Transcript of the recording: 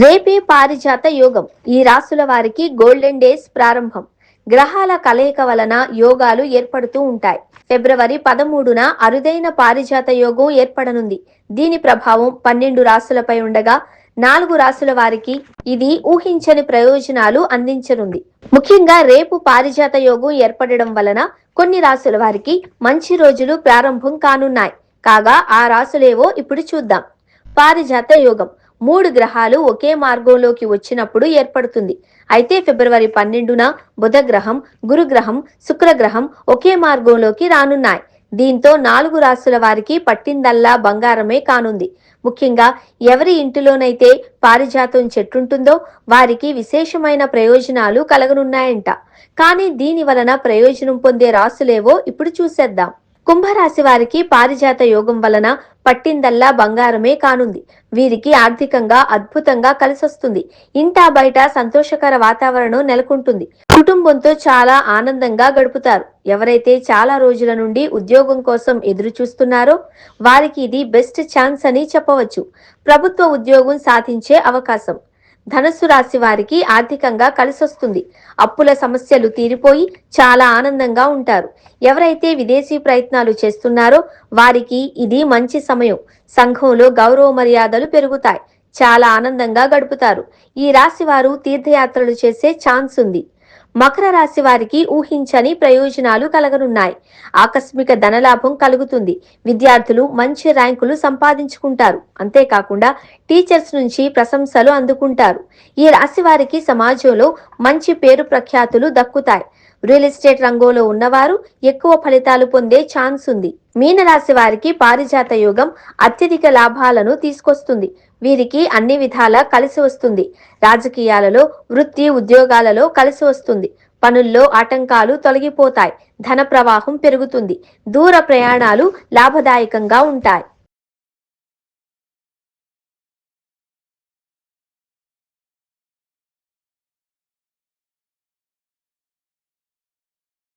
రేపే పారిజాత యోగం. ఈ రాసుల వారికి గోల్డెన్ డేస్ ప్రారంభం. గ్రహాల కలయిక వలన యోగాలు ఏర్పడుతూ ఉంటాయి. ఫిబ్రవరి 13న అరుదైన పారిజాత యోగం ఏర్పడనుంది. దీని ప్రభావం 12 రాసులపై ఉండగా 4 రాసుల వారికి ఇది ఊహించని ప్రయోజనాలు అందించనుంది. ముఖ్యంగా రేపు పారిజాత యోగం ఏర్పడడం వలన కొన్ని రాసుల వారికి మంచి రోజులు ప్రారంభం కానున్నాయి. కాగా ఆ రాసులేవో ఇప్పుడు చూద్దాం. పారిజాత యోగం 3 గ్రహాలు ఒకే మార్గంలోకి వచ్చినప్పుడు ఏర్పడుతుంది. అయితే ఫిబ్రవరి 12న బుధగ్రహం, గురుగ్రహం, శుక్రగ్రహం ఒకే మార్గంలోకి రానున్నాయి. దీంతో 4 రాసుల వారికి పట్టిందల్లా బంగారమే కానుంది. ముఖ్యంగా ఎవరి ఇంటిలోనైతే పారిజాతం చెట్టుంటుందో వారికి విశేషమైన ప్రయోజనాలు కలగనున్నాయంట. కానీ దీని వలన ప్రయోజనం పొందే రాసులేవో ఇప్పుడు చూసేద్దాం. కుంభరాశి వారికి పారిజాత యోగం వలన పట్టిందల్లా బంగారమే కానుంది. వీరికి ఆర్థికంగా అద్భుతంగా కలిసొస్తుంది. ఇంటా బయట సంతోషకర వాతావరణం నెలకొంటుంది. కుటుంబంతో చాలా ఆనందంగా గడుపుతారు. ఎవరైతే చాలా రోజుల నుండి ఉద్యోగం కోసం ఎదురు చూస్తున్నారో వారికి ఇది బెస్ట్ ఛాన్స్ అని చెప్పవచ్చు. ప్రభుత్వ ఉద్యోగం సాధించే అవకాశం. ధనుస్సు రాశి వారికి ఆర్థికంగా కలిసొస్తుంది. అప్పుల సమస్యలు తీరిపోయి చాలా ఆనందంగా ఉంటారు. ఎవరైతే విదేశీ ప్రయత్నాలు చేస్తున్నారో వారికి ఇది మంచి సమయం. సంఘంలో గౌరవ మర్యాదలు పెరుగుతాయి. చాలా ఆనందంగా గడుపుతారు. ఈ రాశి వారు తీర్థయాత్రలు చేసే ఛాన్స్ ఉంది. మకర రాశి వారికి ఊహించని ప్రయోజనాలు కలగనున్నాయి. ఆకస్మిక ధనలాభం కలుగుతుంది. విద్యార్థులు మంచి ర్యాంకులు సంపాదించుకుంటారు. అంతేకాకుండా టీచర్స్ నుంచి ప్రశంసలు అందుకుంటారు. ఈ రాశి వారికి సమాజంలో మంచి పేరు ప్రఖ్యాతులు దక్కుతాయి. రియల్ ఎస్టేట్ రంగంలో ఉన్నవారు ఎక్కువ ఫలితాలు పొందే ఛాన్స్ ఉంది. మీనరాశి వారికి పారిజాత యోగం అత్యధిక లాభాలను తీసుకొస్తుంది. వీరికి అన్ని విధాలా కలిసి వస్తుంది. రాజకీయాలలో, వృత్తి ఉద్యోగాలలో కలిసి వస్తుంది. పనుల్లో ఆటంకాలు తొలగిపోతాయి. ధన ప్రవాహం పెరుగుతుంది. దూర ప్రయాణాలు లాభదాయకంగా ఉంటాయి.